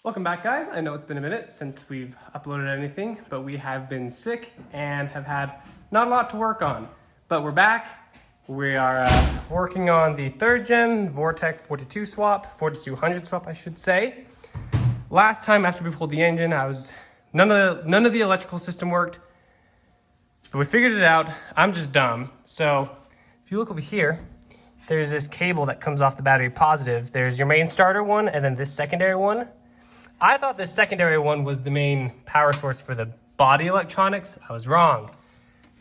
Welcome back, guys. I know it's been a minute since we've uploaded anything, but we have been sick and have had not a lot to work on. But we're back. We are working on the 3rd gen Vortec 42 swap, 4200 swap, I should say. Last time after we pulled the engine, none of the electrical system worked, but we figured it out. I'm just dumb. So if you look over here, there's this cable that comes off the battery positive. There's your main starter one and then this secondary one. I thought this secondary one was the main power source for the body electronics. I was wrong.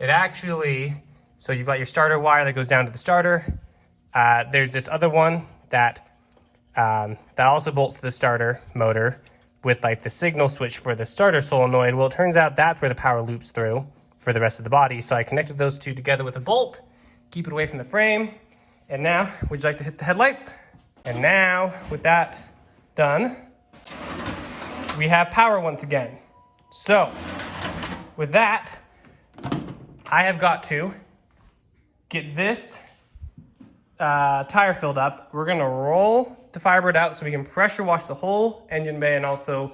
It actually, so you've got your starter wire that goes down to the starter. There's this other one that also bolts to the starter motor with like the signal switch for the starter solenoid. Well, it turns out that's where the power loops through for the rest of the body. So I connected those two together with a bolt, keep it away from the frame. And now, would you like to hit the headlights? And now, with that done, we have power once again. So, with that, I have got to get this tire filled up. We're gonna roll the Firebird out so we can pressure wash the whole engine bay and also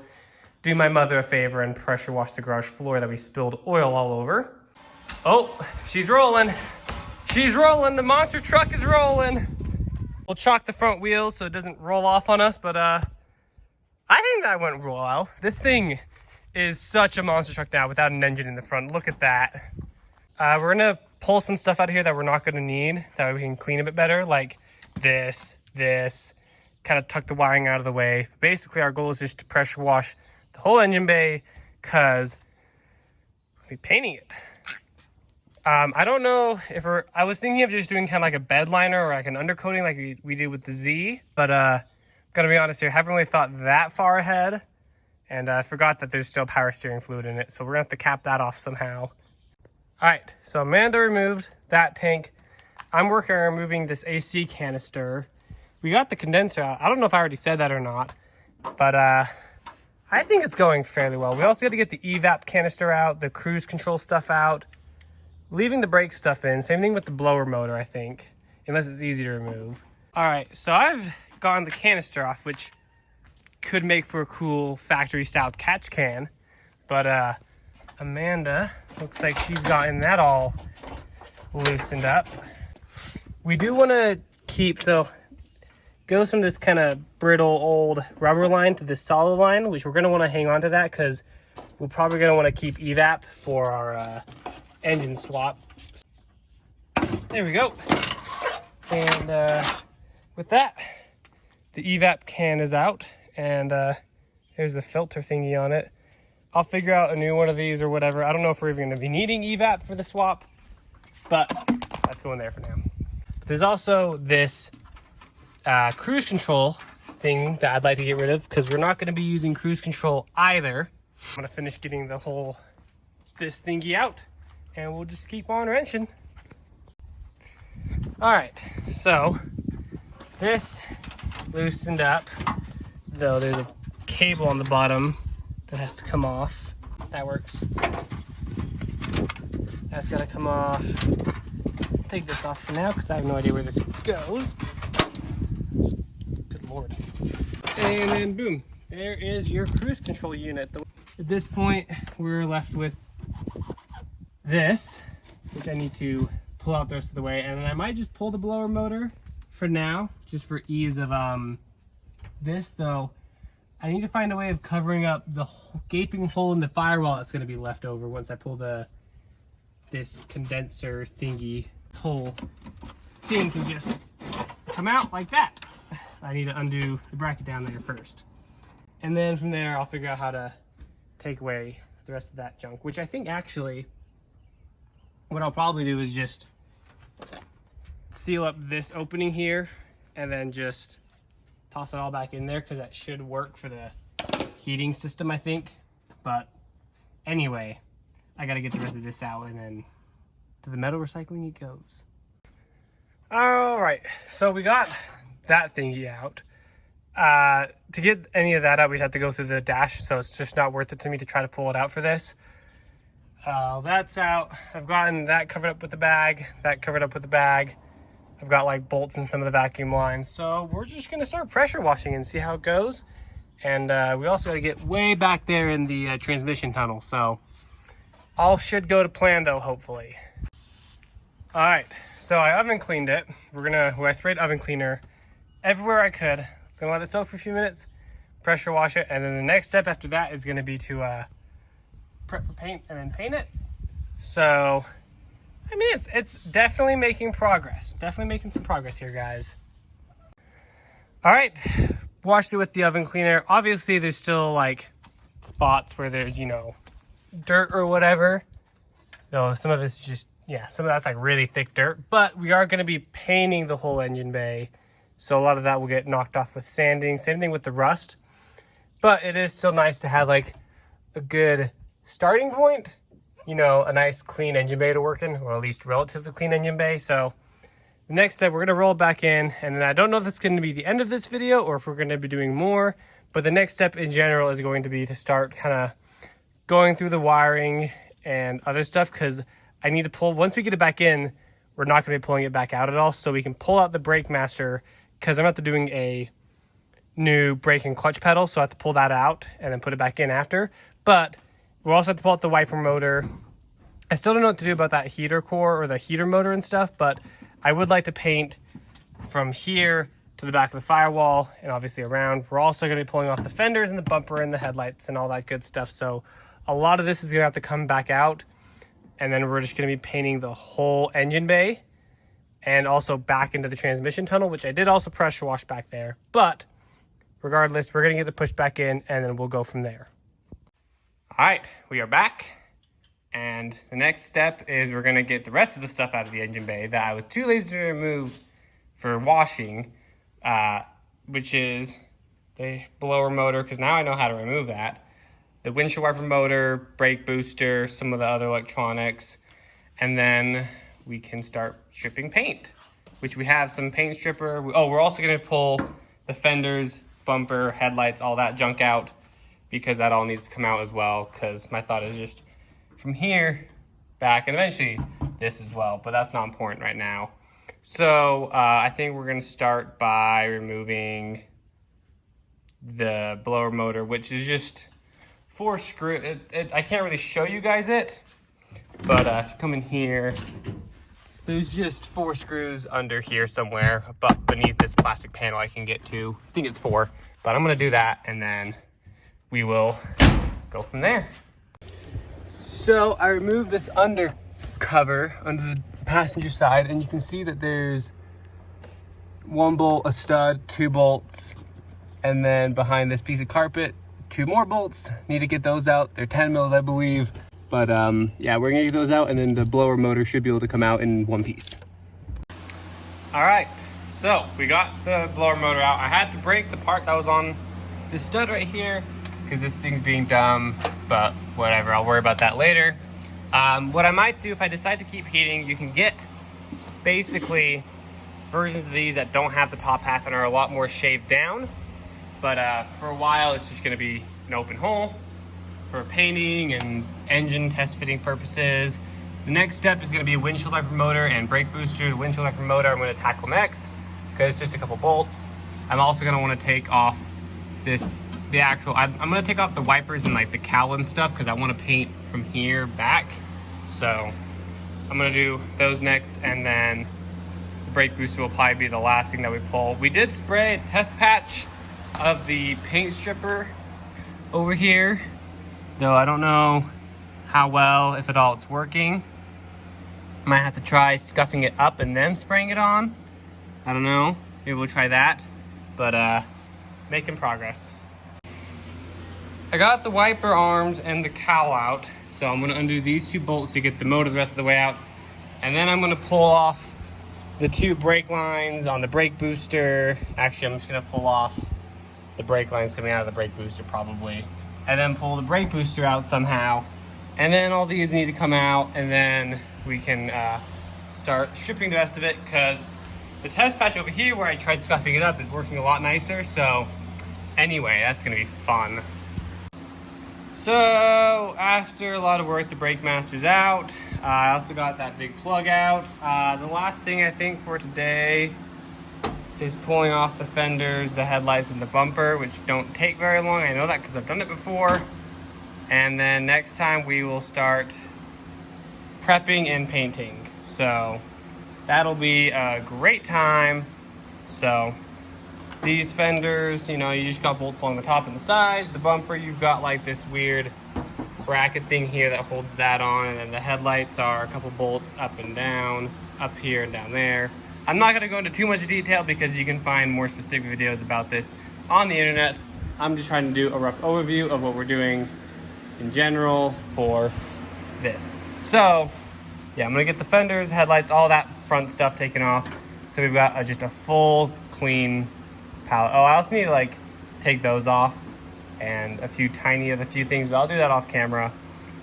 do my mother a favor and pressure wash the garage floor that we spilled oil all over. Oh, she's rolling. She's rolling, the monster truck is rolling. We'll chalk the front wheels so it doesn't roll off on us, but I think that went real well. This thing is such a monster truck now without an engine in the front. Look at that. We're gonna pull some stuff out of here that we're not gonna need, that way we can clean a bit better, like this, kind of tuck the wiring out of the way. Basically, our goal is just to pressure wash the whole engine bay because we'll be painting it. I don't know if I was thinking of just doing kind of like a bed liner or like an undercoating like we did with the Z, but gonna be honest here, haven't really thought that far ahead, and I forgot that there's still power steering fluid in it, so we're gonna have to cap that off somehow. All right, so Amanda removed that tank. I'm working on removing this AC canister. We got the condenser out. I don't know if I already said that or not, but I think it's going fairly well. We also got to get the evap canister out, the cruise control stuff out, leaving the brake stuff in. Same thing with the blower motor, I think, unless it's easy to remove. All right, so I've gotten the canister off, which could make for a cool factory style catch can, but Amanda looks like she's gotten that all loosened up. We do want to keep, so goes from this kind of brittle old rubber line to this solid line, which we're going to want to hang on to that because we're probably going to want to keep evap for our engine swap. There we go. And with that, the evap can is out, and here's the filter thingy on it. I'll figure out a new one of these or whatever. I don't know if we're even going to be needing evap for the swap, but that's going there for now. But there's also this cruise control thing that I'd like to get rid of because we're not going to be using cruise control either. I'm going to finish getting this thingy out, and we'll just keep on wrenching. All right, so this loosened up, though there's a cable on the bottom that has to come off. That works. That's got to come off. I'll take this off for now because I have no idea where this goes. Good Lord. And then boom, there is your cruise control unit. At this point, we're left with this, which I need to pull out the rest of the way, and then I might just pull the blower motor for now, just for ease of this, though. I need to find a way of covering up the gaping hole in the firewall that's going to be left over once I pull this condenser thingy. This whole thing can just come out like that. I need to undo the bracket down there first, and then from there I'll figure out how to take away the rest of that junk, which I think actually what I'll probably do is just seal up this opening here and then just toss it all back in there because that should work for the heating system, I think. But anyway, I got to get the rest of this out and then to the metal recycling it goes. All right, so we got that thingy out. To get any of that out, we'd have to go through the dash, so it's just not worth it to me to try to pull it out for this. That's out. I've gotten that covered up with the bag, that covered up with the bag. I've got like bolts in some of the vacuum lines. So we're just gonna start pressure washing and see how it goes. And we also got to get way back there in the transmission tunnel. So all should go to plan though, hopefully. All right, so I oven cleaned it. I sprayed oven cleaner everywhere I could. Gonna let it soak for a few minutes, pressure wash it, and then the next step after that is gonna be to prep for paint and then paint it. So, I mean, it's definitely making progress. Definitely making some progress here, guys. All right, washed it with the oven cleaner. Obviously, there's still like spots where there's, you know, dirt or whatever. Though some of it's just, yeah, some of that's like really thick dirt. But we are gonna be painting the whole engine bay. So a lot of that will get knocked off with sanding. Same thing with the rust. But it is still nice to have like a good starting point. You know, a nice clean engine bay to work in, or at least relatively clean engine bay. So the next step, we're gonna roll it back in, and then I don't know if it's gonna be the end of this video or if we're gonna be doing more, but the next step in general is going to be to start kind of going through the wiring and other stuff, because I need to pull, once we get it back in, we're not gonna be pulling it back out at all, so we can pull out the brake master, because I'm after doing a new brake and clutch pedal, so I have to pull that out and then put it back in after. But we'll also have to pull out the wiper motor. I still don't know what to do about that heater core or the heater motor and stuff, but I would like to paint from here to the back of the firewall and obviously around. We're also going to be pulling off the fenders and the bumper and the headlights and all that good stuff. So a lot of this is going to have to come back out, and then we're just going to be painting the whole engine bay and also back into the transmission tunnel, which I did also pressure wash back there. But regardless, we're going to get it pushed back in, and then we'll go from there. All right, we are back, and the next step is we're gonna get the rest of the stuff out of the engine bay that I was too lazy to remove for washing, which is the blower motor, because now I know how to remove that, the windshield wiper motor, brake booster, some of the other electronics, and then we can start stripping paint, which we have some paint stripper. We're also gonna pull the fenders, bumper, headlights, all that junk out, because that all needs to come out as well, because my thought is just from here back, and eventually this as well, but that's not important right now. So I think we're gonna start by removing the blower motor, which is just 4 screws. I can't really show you guys it, but if you come in here, there's just 4 screws under here somewhere, but beneath this plastic panel I can get to. I think it's 4, but I'm gonna do that, and then we will go from there. So I removed this under cover under the passenger side, and you can see that there's 1 bolt, a stud, 2 bolts, and then behind this piece of carpet, 2 more bolts. Need to get those out. They're 10 mils, I believe. But yeah, we're gonna get those out, and then the blower motor should be able to come out in 1 piece. All right, so we got the blower motor out. I had to break the part that was on this stud right here, because this thing's being dumb, but whatever, I'll worry about that later. What I might do if I decide to keep heating, you can get basically versions of these that don't have the top half and are a lot more shaved down. But for a while, it's just gonna be an open hole for painting and engine test fitting purposes. The next step is gonna be a windshield wiper motor and brake booster. The windshield wiper motor I'm gonna tackle next, because it's just a couple bolts. I'm also gonna wanna take off I'm gonna take off the wipers and like the cowl and stuff, because I want to paint from here back. So I'm gonna do those next, and then the brake booster will probably be the last thing that we pull. We did spray a test patch of the paint stripper over here, though I don't know how well, if at all, it's working. Might have to try scuffing it up and then spraying it on. I don't know, maybe we'll try that, but making progress. I got the wiper arms and the cowl out, so I'm gonna undo these 2 bolts to get the motor the rest of the way out, and then I'm gonna pull off the 2 brake lines on the brake booster. Actually, I'm just gonna pull off the brake lines coming out of the brake booster probably, and then pull the brake booster out somehow, and then all these need to come out, and then we can start stripping the rest of it, because the test patch over here where I tried scuffing it up is working a lot nicer. So anyway, that's gonna be fun. So after a lot of work, the brake master's out. I also got that big plug out. The last thing I think for today is pulling off the fenders, the headlights, and the bumper, which don't take very long. I know that because I've done it before. And then next time we will start prepping and painting. So that'll be a great time. So these fenders, you know, you just got bolts along the top and the sides. The bumper, you've got like this weird bracket thing here that holds that on. And then the headlights are a couple bolts up and down, up here and down there. I'm not gonna go into too much detail because you can find more specific videos about this on the internet. I'm just trying to do a rough overview of what we're doing in general for this. So yeah, I'm gonna get the fenders, headlights, all that front stuff taken off. So we've got just a full clean palette. Oh, I also need to like take those off and a few things, but I'll do that off camera.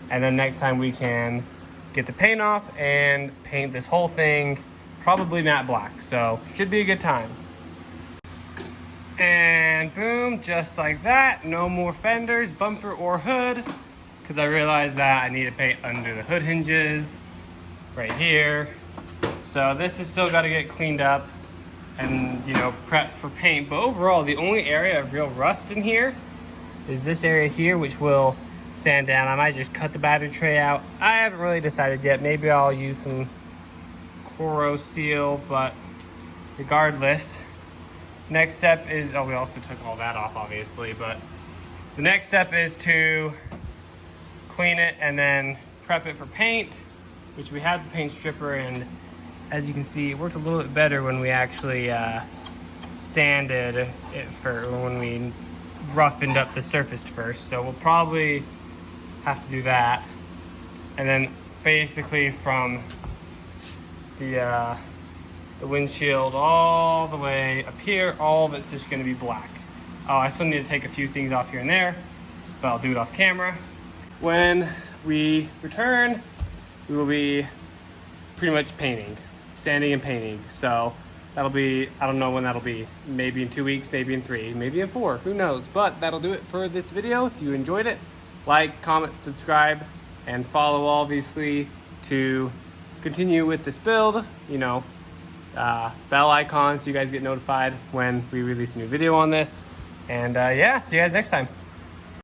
And then next time we can get the paint off and paint this whole thing, probably matte black. So should be a good time. And boom, just like that. No more fenders, bumper or hood, because I realized that I need to paint under the hood hinges right here. So this has still got to get cleaned up and, you know, prep for paint. But overall, the only area of real rust in here is this area here, which will sand down. I might just cut the battery tray out. I haven't really decided yet. Maybe I'll use some Coro Seal, but regardless, next step is, oh, we also took all that off obviously, but the next step is to clean it and then prep it for paint, which we have the paint stripper, and as you can see, it worked a little bit better when we actually sanded it when we roughened up the surface first. So we'll probably have to do that. And then basically from the windshield all the way up here, all of it's just going to be black. Oh, I still need to take a few things off here and there, but I'll do it off camera. When we return, we will be pretty much painting, sanding and painting. So that'll be, I don't know when that'll be, maybe in 2 weeks, maybe in 3, maybe in 4, who knows. But that'll do it for this video. If you enjoyed it, like, comment, subscribe, and follow obviously to continue with this build. You know, bell icon so you guys get notified when we release a new video on this. And yeah, see you guys next time.